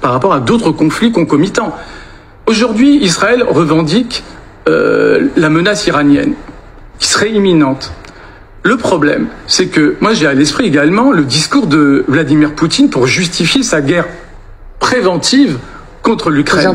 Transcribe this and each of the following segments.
par rapport à d'autres conflits concomitants. Aujourd'hui, Israël revendique la menace iranienne, qui serait imminente. Le problème, c'est que moi j'ai à l'esprit également le discours de Vladimir Poutine pour justifier sa guerre préventive contre l'Ukraine.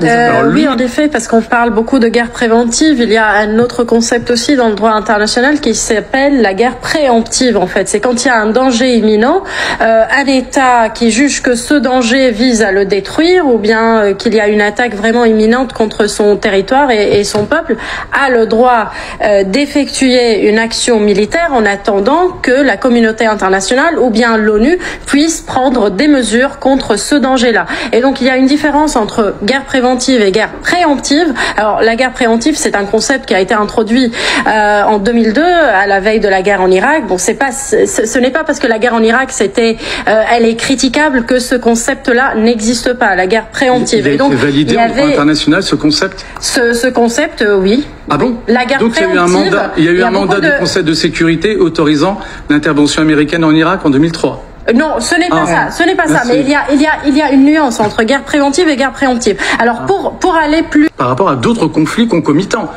Oui, en effet, parce qu'on parle beaucoup de guerre préventive. Il y a un autre concept aussi dans le droit international qui s'appelle la guerre préemptive, en fait. C'est quand il y a un danger imminent, un État qui juge que ce danger vise à le détruire ou bien qu'il y a une attaque vraiment imminente contre son territoire et son peuple, a le droit d'effectuer une action militaire en attendant que la communauté internationale ou bien l'ONU puisse prendre des mesures contre ce danger-là. Et donc, il y a une différence entre guerre préventive et guerre préemptive. Alors la guerre préemptive, c'est un concept qui a été introduit en 2002 à la veille de la guerre en Irak. Bon, ce n'est pas parce que la guerre en Irak elle est critiquable que ce concept-là n'existe pas. La guerre préemptive. Il a été validé au droit international ce concept. Ce concept, oui. Ah bon? La guerre donc préemptive. Il y a eu un mandat du Conseil de sécurité autorisant l'intervention américaine en Irak en 2003. Non, ce n'est pas ça. Ce n'est pas ça. Mais il y a une nuance entre guerre préventive et guerre préemptive. Alors pour aller plus par rapport à d'autres conflits concomitants.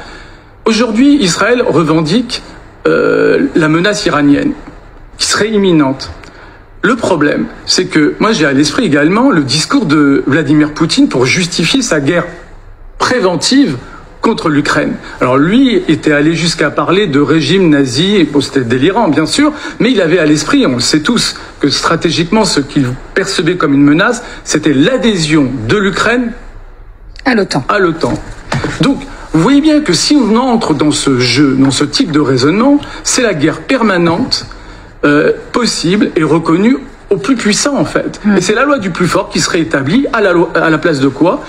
Aujourd'hui, Israël revendique la menace iranienne, qui serait imminente. Le problème, c'est que moi j'ai à l'esprit également le discours de Vladimir Poutine pour justifier sa guerre préventive contre l'Ukraine. Alors lui était allé jusqu'à parler de régime nazi, et bon, c'était délirant bien sûr, mais il avait à l'esprit, on le sait tous, que stratégiquement ce qu'il percevait comme une menace, c'était l'adhésion de l'Ukraine à l'OTAN. Donc vous voyez bien que si on entre dans ce jeu, dans ce type de raisonnement, c'est la guerre permanente possible et reconnue au plus puissant en fait. Et c'est la loi du plus fort qui serait établie à la place de quoi?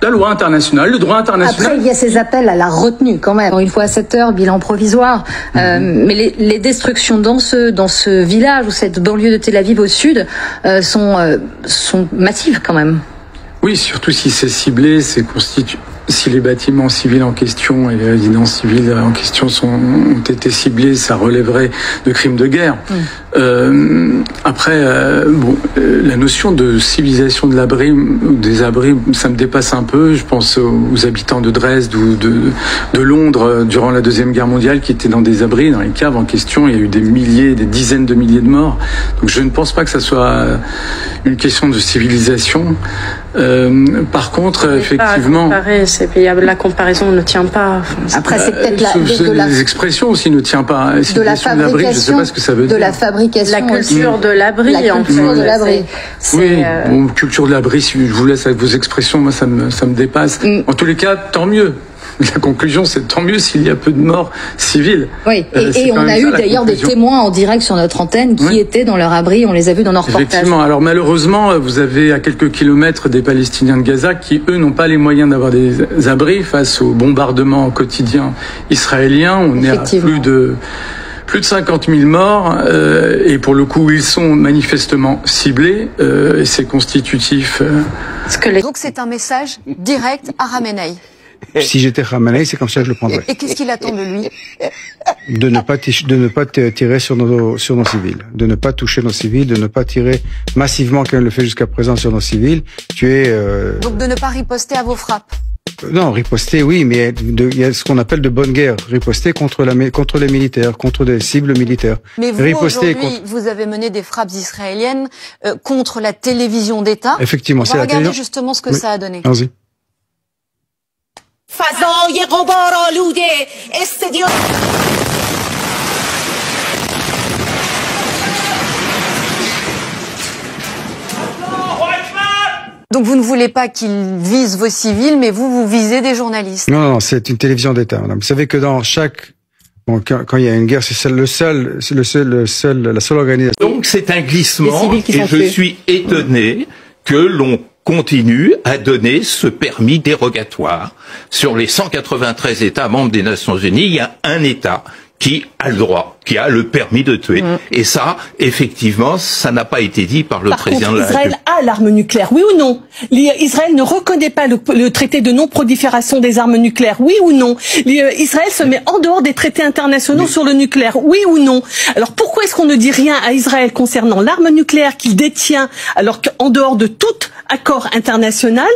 La loi internationale, le droit international. Après, il y a ces appels à la retenue quand même. Une fois à 7 heures, bilan provisoire. Mais les destructions dans ce village ou cette banlieue de Tel Aviv au sud sont massives quand même. Oui, surtout si c'est ciblé, si les bâtiments civils en question et les résidences civiles en question ont été ciblés, ça relèverait de crimes de guerre. Après, la notion de civilisation de l'abri ou des abris, ça me dépasse un peu. Je pense aux habitants de Dresde ou de Londres durant la Deuxième Guerre mondiale qui étaient dans des abris, dans les caves en question. Il y a eu des dizaines de milliers de morts. Donc je ne pense pas que ça soit une question de civilisation. Par contre, effectivement... La comparaison ne tient pas. Après, c'est peut-être les expressions aussi ne tiennent pas. De la fabrication, je sais pas ce que ça veut dire. De la fabrication. La culture de l'abri, en fait. De l'abri. Oui, culture de l'abri, si je vous laisse avec vos expressions, moi ça me dépasse. En tous les cas, tant mieux. La conclusion, c'est tant mieux s'il y a peu de morts civiles. Oui, et on a eu d'ailleurs des témoins en direct sur notre antenne qui étaient dans leur abri, on les a vus dans nos reportages. Effectivement, alors malheureusement, vous avez à quelques kilomètres des Palestiniens de Gaza qui, eux, n'ont pas les moyens d'avoir des abris face aux bombardements quotidiens israéliens. On est à plus de 50 000 morts, et pour le coup, ils sont manifestement ciblés, et c'est constitutif. Donc c'est un message direct à Khamenei. Si j'étais Khamenei, c'est comme ça que je le prendrais. Et qu'est-ce qu'il attend de lui? De ne pas tirer sur nos civils, de ne pas toucher nos civils, de ne pas tirer massivement comme il le fait jusqu'à présent sur nos civils. Donc de ne pas riposter à vos frappes. Non, riposter, oui, mais il y a ce qu'on appelle de bonne guerre. Riposter contre les militaires, contre des cibles militaires. Mais vous, aujourd'hui, vous avez mené des frappes israéliennes contre la télévision d'État. Effectivement, c'est la télévision. On va regarder justement ce que ça a donné. Allons-y. Donc vous ne voulez pas qu'ils visent vos civils, mais vous visez des journalistes. Non, c'est une télévision d'État, madame. Vous savez que dans chaque... quand il y a une guerre, c'est la seule organisation. Donc c'est un glissement et je suis étonné que l'on continue à donner ce permis dérogatoire. Sur les 193 États membres des Nations Unies, il y a un État qui a le droit, qui a le permis de tuer. Et ça, effectivement, ça n'a pas été dit par le président de la République. Israël a l'arme nucléaire, oui ou non? Israël ne reconnaît pas le traité de non-prolifération des armes nucléaires, oui ou non? Israël se met en dehors des traités internationaux sur le nucléaire, oui ou non? Alors pourquoi est-ce qu'on ne dit rien à Israël concernant l'arme nucléaire qu'il détient, alors qu'en dehors de tout accord international,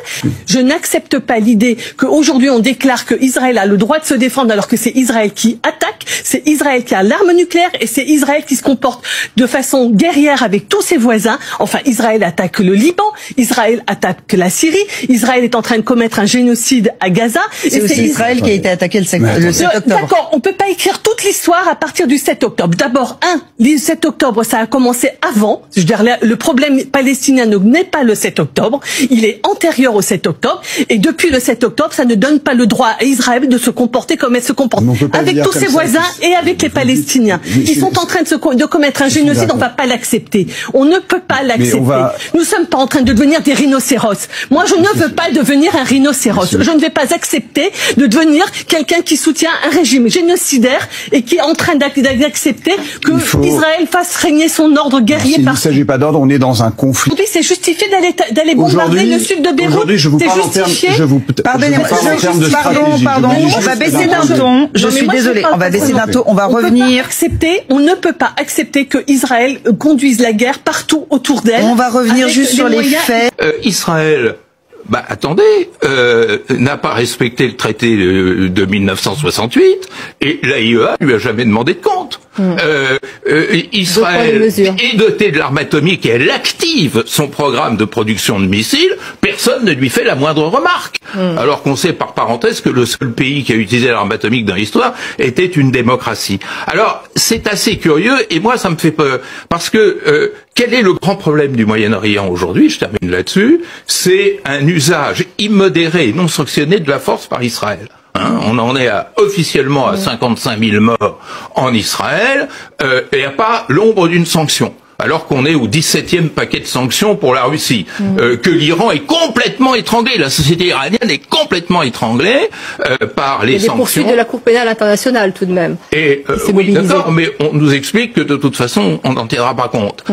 je n'accepte pas l'idée qu'aujourd'hui on déclare que Israël a le droit de se défendre alors que c'est Israël qui attaque, c'est Israël qui a l'arme nucléaire et c'est Israël qui se comporte de façon guerrière avec tous ses voisins. Enfin, Israël attaque le Liban, Israël attaque la Syrie, Israël est en train de commettre un génocide à Gaza. C'est aussi Israël qui a été attaqué le 7 octobre. D'accord, on peut pas écrire toute l'histoire à partir du 7 octobre. D'abord, le 7 octobre, ça a commencé avant. Je veux dire, le problème palestinien n'est pas le 7 octobre. Il est antérieur au 7 octobre. Et depuis le 7 octobre, ça ne donne pas le droit à Israël de se comporter comme elle se comporte. Avec tous ses voisins et avec les Palestiniens. Ils sont en train de commettre un génocide, on ne va pas l'accepter. On ne peut pas l'accepter. Nous ne sommes pas en train de devenir des rhinocéros. Moi, je ne veux pas devenir un rhinocéros. Je ne vais pas accepter de devenir quelqu'un qui soutient un régime génocidaire et qui est en train d'accepter que Israël fasse régner son ordre guerrier partout. Il ne s'agit pas d'ordre, on est dans un conflit. Aujourd'hui, c'est justifié d'aller bombarder le sud de Beyrouth. Aujourd'hui, je vous parle en termes Pardon, on va baisser d'un ton. Je suis désolée, on va baisser d'un ton, on va revenir. On ne peut pas accepter que Israël conduise la guerre partout autour d'elle. On va revenir juste sur les faits. Israël, attendez, n'a pas respecté le traité de 1968 et l'AIEA lui a jamais demandé de compte. Israël est doté de l'arme atomique et elle active son programme de production de missiles. Personne ne lui fait la moindre remarque. Alors qu'on sait par parenthèse que le seul pays qui a utilisé l'arme atomique dans l'histoire était une démocratie. Alors c'est assez curieux et moi ça me fait peur parce que quel est le grand problème du Moyen-Orient aujourd'hui? Je termine là-dessus. C'est un usage immodéré et non sanctionné de la force par Israël. On en est officiellement à 55 000 morts en Israël et il n'y a pas l'ombre d'une sanction. Alors qu'on est au 17e paquet de sanctions pour la Russie, que l'Iran est complètement étranglé, la société iranienne est complètement étranglée par les sanctions. Des poursuites de la Cour pénale internationale tout de même. Et oui, d'accord, mais on nous explique que de toute façon, on n'en tiendra pas compte.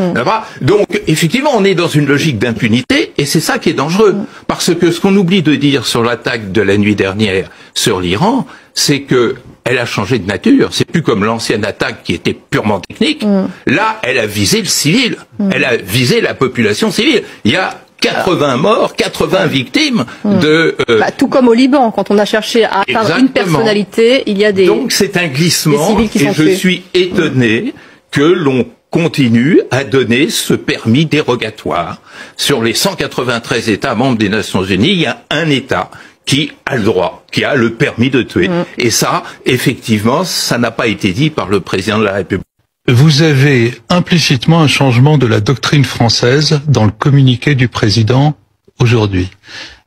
Donc, effectivement, on est dans une logique d'impunité, et c'est ça qui est dangereux, parce que ce qu'on oublie de dire sur l'attaque de la nuit dernière sur l'Iran, c'est que elle a changé de nature. C'est plus comme l'ancienne attaque qui était purement technique. Là, elle a visé le civil. Elle a visé la population civile. Il y a 80 morts, 80 victimes de... tout comme au Liban, quand on a cherché à atteindre une personnalité, il y a des... Donc c'est un glissement, et je suis étonné que l'on continue à donner ce permis dérogatoire. Sur les 193 États membres des Nations Unies, il y a un État qui a le droit, qui a le permis de tuer. Et ça, effectivement, ça n'a pas été dit par le président de la République. Vous avez implicitement un changement de la doctrine française dans le communiqué du président aujourd'hui.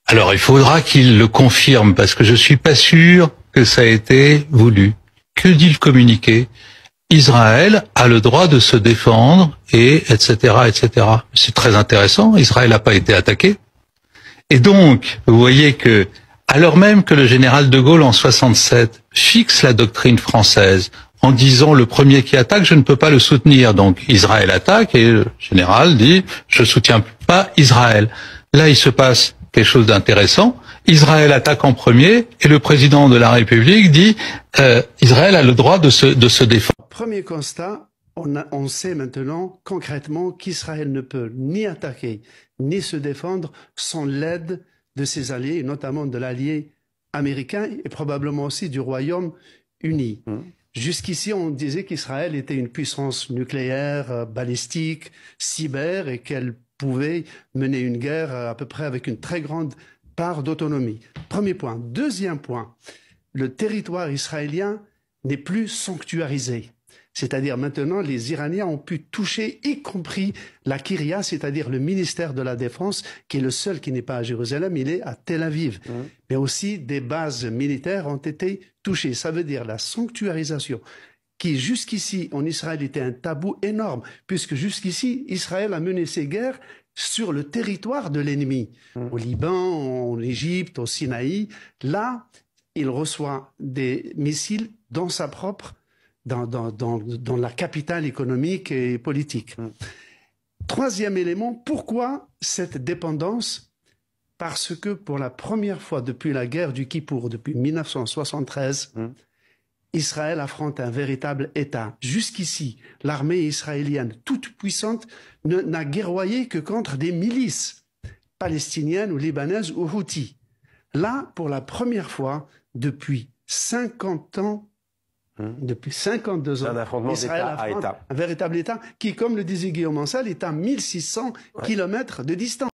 Alors, il faudra qu'il le confirme, parce que je suis pas sûr que ça a été voulu. Que dit le communiqué? Israël a le droit de se défendre, et etc., etc. C'est très intéressant. Israël n'a pas été attaqué. Et donc, vous voyez que, alors même que le général de Gaulle en 67 fixe la doctrine française en disant le premier qui attaque, je ne peux pas le soutenir. Donc Israël attaque et le général dit je soutiens pas Israël. Là, il se passe quelque chose d'intéressant. Israël attaque en premier et le président de la République dit Israël a le droit de se défendre. Premier constat, on sait maintenant concrètement qu'Israël ne peut ni attaquer ni se défendre sans l'aide de ses alliés, notamment de l'allié américain et probablement aussi du Royaume-Uni. Jusqu'ici, on disait qu'Israël était une puissance nucléaire, balistique, cyber et qu'elle pouvait mener une guerre à peu près avec une très grande part d'autonomie. Premier point. Deuxième point, le territoire israélien n'est plus sanctuarisé. C'est-à-dire maintenant, les Iraniens ont pu toucher, y compris la Kyria, c'est-à-dire le ministère de la Défense, qui est le seul qui n'est pas à Jérusalem, il est à Tel Aviv. Mais aussi des bases militaires ont été touchées. Ça veut dire la sanctuarisation, qui jusqu'ici en Israël était un tabou énorme, puisque jusqu'ici, Israël a mené ses guerres sur le territoire de l'ennemi. Au Liban, en Égypte, au Sinaï. Là, il reçoit des missiles dans sa propre dans la capitale économique et politique. Troisième élément, pourquoi cette dépendance? Parce que pour la première fois depuis la guerre du Kippour, depuis 1973, Israël affronte un véritable État. Jusqu'ici, l'armée israélienne, toute puissante, n'a guerroyé que contre des milices palestiniennes ou libanaises ou houthis. Là, pour la première fois, depuis 50 ans, depuis 52 ans, Israël affronte un véritable État qui, comme le disait Guillaume Ancel, est à 1600 kilomètres de distance.